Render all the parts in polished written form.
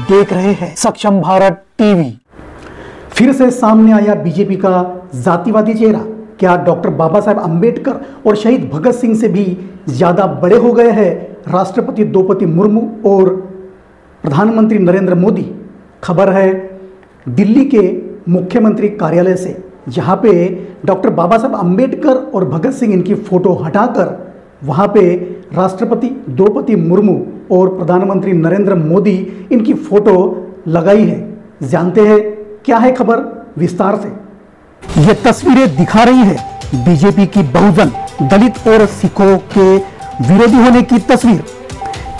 देख रहे हैं सक्षम भारत टीवी। फिर से सामने आया बीजेपी का जातिवादी चेहरा। क्या डॉक्टर बाबा साहेब अंबेडकर और शहीद भगत सिंह से भी ज्यादा बड़े हो गए हैं राष्ट्रपति द्रौपदी मुर्मू और प्रधानमंत्री नरेंद्र मोदी? खबर है दिल्ली के मुख्यमंत्री कार्यालय से, जहां पे डॉक्टर बाबा साहेब अंबेडकर और भगत सिंह इनकी फोटो हटाकर वहां पे राष्ट्रपति द्रौपदी मुर्मू और प्रधानमंत्री नरेंद्र मोदी इनकी फोटो लगाई है। जानते हैं क्या है खबर विस्तार से। ये तस्वीरें दिखा रही है बीजेपी की बहुजन दलित और सिखों के विरोधी होने की तस्वीर।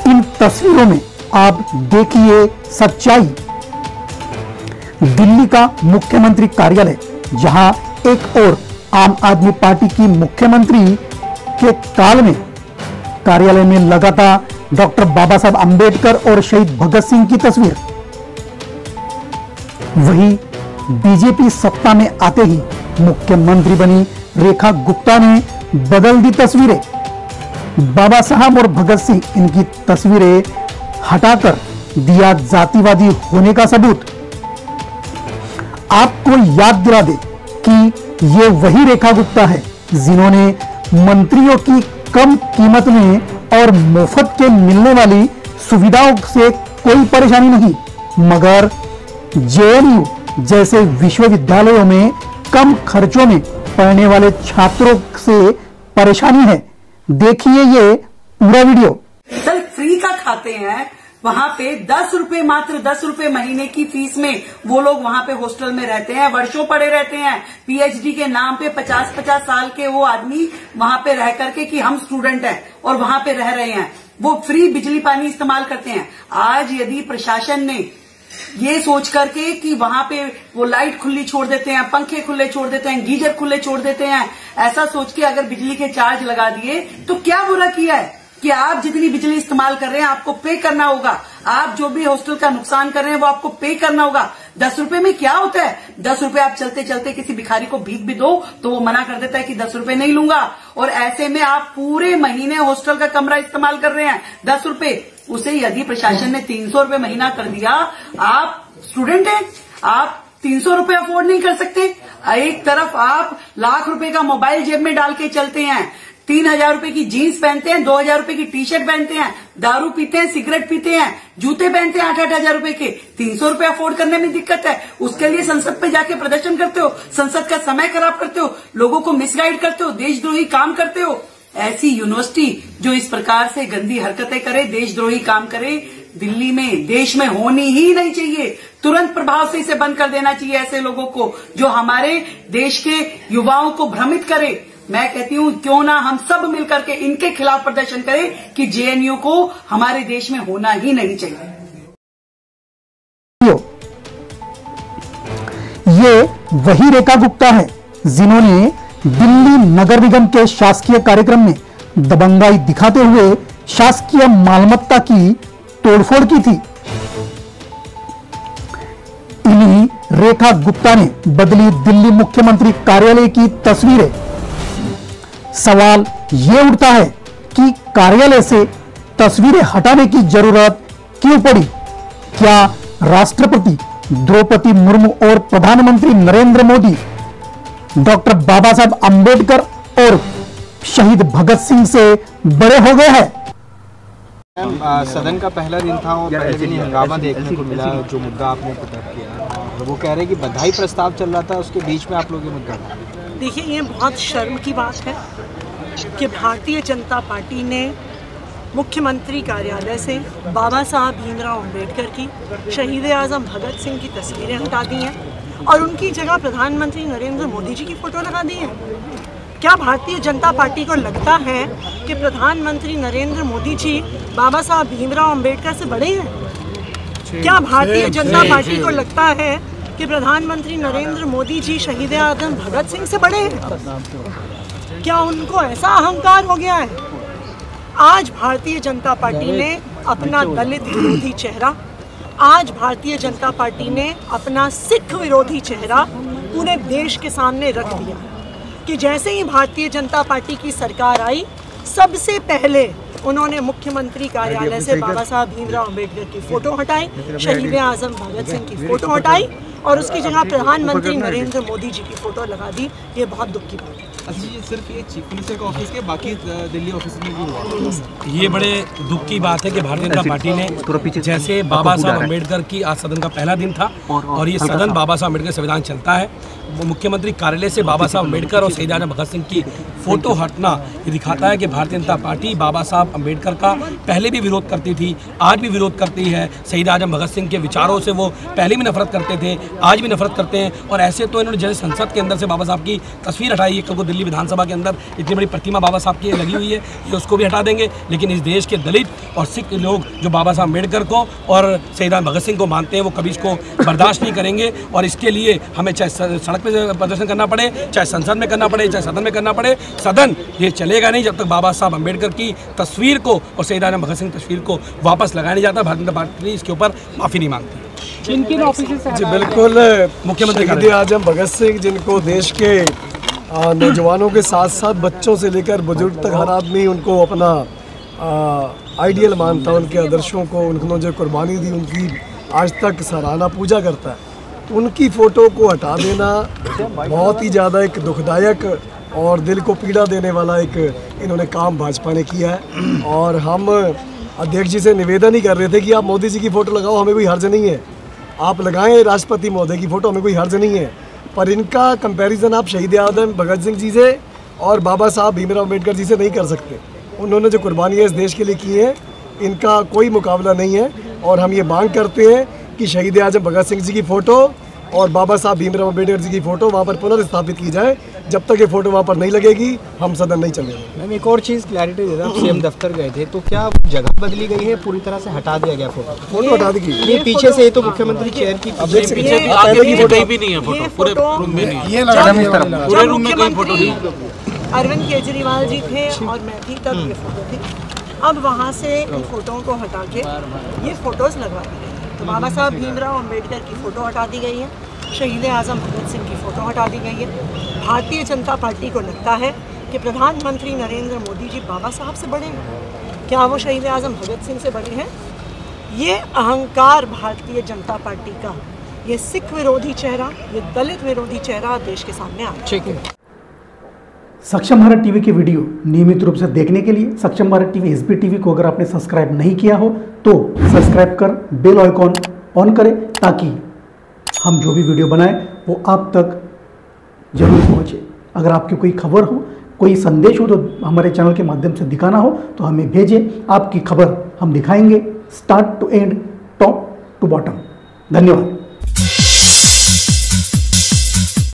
इन तस्वीरों में आप देखिए सच्चाई। दिल्ली का मुख्यमंत्री कार्यालय, जहां एक और आम आदमी पार्टी की मुख्यमंत्री के काल में कार्यालय में लगा था डॉक्टर बाबा साहब अंबेडकर और शहीद भगत सिंह की तस्वीर। वहीं बीजेपी सत्ता में आते ही मुख्यमंत्री बनी रेखा गुप्ता ने बदल दी तस्वीरें। बाबा साहब और भगत सिंह इनकी तस्वीरें हटाकर दिया जातिवादी होने का सबूत। आपको याद दिला दे कि ये वही रेखा गुप्ता है जिन्होंने मंत्रियों की कम कीमत में और मुफ्त के मिलने वाली सुविधाओं से कोई परेशानी नहीं, मगर जेएनयू जैसे विश्वविद्यालयों में कम खर्चों में पढ़ने वाले छात्रों से परेशानी है। देखिए ये पूरा वीडियो। सर फ्री का खाते हैं, वहां पे 10 रुपए, मात्र 10 रुपए महीने की फीस में वो लोग वहां पे हॉस्टल में रहते हैं, वर्षों पड़े रहते हैं। पीएचडी के नाम पे 50-50 साल के वो आदमी वहां पे रह करके कि हम स्टूडेंट हैं और वहां पे रह रहे हैं, वो फ्री बिजली पानी इस्तेमाल करते हैं। आज यदि प्रशासन ने ये सोच करके कि वहां पे वो लाइट खुली छोड़ देते हैं, पंखे खुले छोड़ देते हैं, गीजर खुले छोड़ देते हैं, ऐसा सोच के अगर बिजली के चार्ज लगा दिए तो क्या बुरा किया है कि आप जितनी बिजली इस्तेमाल कर रहे हैं आपको पे करना होगा। आप जो भी हॉस्टल का नुकसान कर रहे हैं वो आपको पे करना होगा। 10 रुपए में क्या होता है? 10 रुपए आप चलते चलते किसी भिखारी को भीख भी दो तो वो मना कर देता है कि 10 रुपए नहीं लूंगा, और ऐसे में आप पूरे महीने हॉस्टल का कमरा इस्तेमाल कर रहे हैं 10 रुपए। उसे यदि प्रशासन ने 300 रुपए महीना कर दिया, आप स्टूडेंट हैं, आप 300 रुपए अफोर्ड नहीं कर सकते। एक तरफ आप लाख रुपए का मोबाइल जेब में डाल के चलते हैं, 3000 रुपए की जीन्स पहनते हैं, 2000 रुपए की टी शर्ट पहनते हैं, दारू पीते हैं, सिगरेट पीते हैं, जूते पहनते हैं 8-8 हजार रुपए के। 300 रुपए अफोर्ड करने में दिक्कत है, उसके लिए संसद पे जाके प्रदर्शन करते हो, संसद का समय खराब करते हो, लोगों को मिसगाइड करते हो, देशद्रोही काम करते हो। ऐसी यूनिवर्सिटी जो इस प्रकार से गंदी हरकतें करे, देशद्रोही काम करे, दिल्ली में, देश में होनी ही नहीं चाहिए। तुरंत प्रभाव से इसे बंद कर देना चाहिए ऐसे लोगों को जो हमारे देश के युवाओं को भ्रमित करे। मैं कहती हूं क्यों ना हम सब मिलकर के इनके खिलाफ प्रदर्शन करें कि जेएनयू को हमारे देश में होना ही नहीं चाहिए। ये वही रेखा गुप्ता है जिन्होंने दिल्ली नगर निगम के शासकीय कार्यक्रम में दबंगाई दिखाते हुए शासकीय मालमत्ता की तोड़फोड़ की थी। इन्हीं रेखा गुप्ता ने बदली दिल्ली मुख्यमंत्री कार्यालय की तस्वीरें। सवाल ये उठता है कि कार्यालय से तस्वीरें हटाने की जरूरत क्यों पड़ी? क्या राष्ट्रपति द्रौपदी मुर्मू और प्रधानमंत्री नरेंद्र मोदी डॉक्टर बाबा साहब अंबेडकर और शहीद भगत सिंह से बड़े हो गए हैं? सदन का पहला दिन था और पहले दिन हंगामा देखने को मिला। जो मुद्दा आपने पता किया, वो कह रहे हैं कि बधाई प्रस्ताव चल रहा था, उसके बीच में आप लोग ये मुद्दा। देखिए, ये बहुत शर्म की बात है कि भारतीय जनता पार्टी ने मुख्यमंत्री कार्यालय से बाबा साहब भीमराव अंबेडकर की, शहीद आज़म भगत सिंह की तस्वीरें हटा दी हैं और उनकी जगह प्रधानमंत्री नरेंद्र मोदी जी की फ़ोटो लगा दी है। क्या भारतीय जनता पार्टी को लगता है कि प्रधानमंत्री नरेंद्र मोदी जी बाबा साहब भीमराव अंबेडकर से बड़े हैं? क्या भारतीय जनता पार्टी को लगता है कि प्रधानमंत्री नरेंद्र मोदी जी शहीद आज़म भगत सिंह से बड़े हैं? क्या उनको ऐसा अहंकार हो गया है? आज भारतीय जनता पार्टी ने अपना दलित विरोधी चेहरा, आज भारतीय जनता पार्टी ने अपना सिख विरोधी चेहरा पूरे देश के सामने रख दिया कि जैसे ही भारतीय जनता पार्टी की सरकार आई, सबसे पहले उन्होंने मुख्यमंत्री कार्यालय से बाबा साहब भीमराव अम्बेडकर की फ़ोटो हटाई, शहीद आज़म भगत सिंह की फ़ोटो हटाई और उसकी जगह प्रधानमंत्री नरेंद्र मोदी जी की फ़ोटो लगा दी। ये बहुत दुख की बात है। अच्छा, ये सिर्फ ये चीफ मिनिस्टर का ऑफिस के बाकी दिल्ली ऑफिस में भी हुआ। ये बड़े दुख की बात है कि भारतीय जनता पार्टी ने जैसे बाबा साहब अम्बेडकर की आज सदन का पहला दिन था और ये सदन बाबा साहब अम्बेडकर संविधान चलता है, मुख्यमंत्री कार्यालय से बाबा साहब अम्बेडकर और शहीद आज़म भगत सिंह की फ़ोटो हटना ये दिखाता है कि भारतीय जनता पार्टी बाबा साहब अम्बेडकर का पहले भी विरोध करती थी, आज भी विरोध करती है। शहीद आज़म भगत सिंह के विचारों से वो पहले भी नफरत करते थे, आज भी नफरत करते हैं। और ऐसे तो इन्होंने जैसे संसद के अंदर से बाबा साहब की तस्वीर हटाई है, क्योंकि दिल्ली विधानसभा के अंदर इतनी बड़ी प्रतिमा बाबा साहब की लगी हुई है, ये उसको भी हटा देंगे। लेकिन इस देश के दलित और सिख लोग जो बाबा साहब अम्बेडकर को और शहीद आज़म भगत सिंह को मानते हैं, वो कभी इसको बर्दाश्त नहीं करेंगे। और इसके लिए हमें चाहे सड़क पर प्रदर्शन करना पड़े, चाहे संसद में करना पड़े, चाहे सदन में करना पड़े, सदन ये चलेगा नहीं जब तक बाबा साहब अम्बेडकर की तस्वीर को और शहीद आज़म भगत सिंह तस्वीर को वापस लगाया नहीं जाता। भारतीय जनता पार्टी इसके ऊपर माफ़ी नहीं मांगती। किन ऑफिस से? जी बिल्कुल, मुख्यमंत्री शहीद आज़म भगत सिंह जिनको देश के नौजवानों के साथ साथ बच्चों से लेकर बुजुर्ग तक हर आदमी उनको अपना आइडियल मानता, उनके आदर्शों को, उन्होंने जो कुर्बानी दी उनकी आज तक सराहना पूजा करता है। उनकी फ़ोटो को हटा देना बहुत ही ज़्यादा एक दुखदायक और दिल को पीड़ा देने वाला एक इन्होंने काम भाजपा ने किया है। और हम अध्यक्ष जी से निवेदन ही कर रहे थे कि आप मोदी जी की फ़ोटो लगाओ, हमें कोई हर्ज नहीं है, आप लगाएं राष्ट्रपति महोदय की फ़ोटो, हमें कोई हर्ज नहीं है। पर इनका कंपैरिजन आप शहीद आज़म भगत सिंह जी से और बाबा साहब भीमराव अम्बेडकर जी से नहीं कर सकते। उन्होंने जो कुर्बानियाँ इस देश के लिए की हैं, इनका कोई मुकाबला नहीं है। और हम ये मांग करते हैं कि शहीद आज़म भगत सिंह जी की फ़ोटो और बाबा साहब भीमराव अम्बेडकर जी की फ़ोटो वहाँ पर पुनर्स्थापित की जाए। जब तक ये फ़ोटो वहाँ पर नहीं लगेगी हम सदन नहीं चलेंगे। मैम, एक और चीज़ क्लैरिटी दे दें, आप सीएम दफ्तर गए थे तो क्या जगह बदली गई है, पूरी तरह से हटा दिया गया फ़ोटो हटा दी गई? ये पीछे से तो मुख्यमंत्री चेयर की अब देख सकते पीछे हैं पहले की फ़ोटो भी नहीं है, फोटो पूरे रूम में नहीं है, पूरे रूम में कोई फोटो नहीं। अरविंद केजरीवाल जी थे और मैं थी तब ये फ़ोटो थी। अब वहाँ से इन फ़ोटोओं को हटा के ये फ़ोटोज़ लगवा दी गई। तो बाबा साहब भीमराव अम्बेडकर की फ़ोटो हटा दी गई है, शहीद आज़म भगत सिंह की फ़ोटो हटा दी गई है। भारतीय जनता पार्टी को लगता है कि प्रधानमंत्री नरेंद्र मोदी जी बाबा साहब से बड़े हैं, क्या वो शहीद आज़म भगत सिंह से बड़े हैं? ये अहंकार भारतीय जनता पार्टी का, ये सिख विरोधी चेहरा, ये दलित विरोधी चेहरा देश के सामने आ रहा है। सक्षम भारत टीवी की वीडियो नियमित रूप से देखने के लिए सक्षम भारत टीवी SB TV को अगर आपने सब्सक्राइब नहीं किया हो तो सब्सक्राइब कर बेल आइकॉन ऑन करें, ताकि हम जो भी वीडियो बनाएं वो आप तक जरूर पहुंचे। अगर आपकी कोई खबर हो, कोई संदेश हो तो हमारे चैनल के माध्यम से दिखाना हो तो हमें भेजें। आपकी खबर हम दिखाएंगे start to end, top to bottom. धन्यवाद।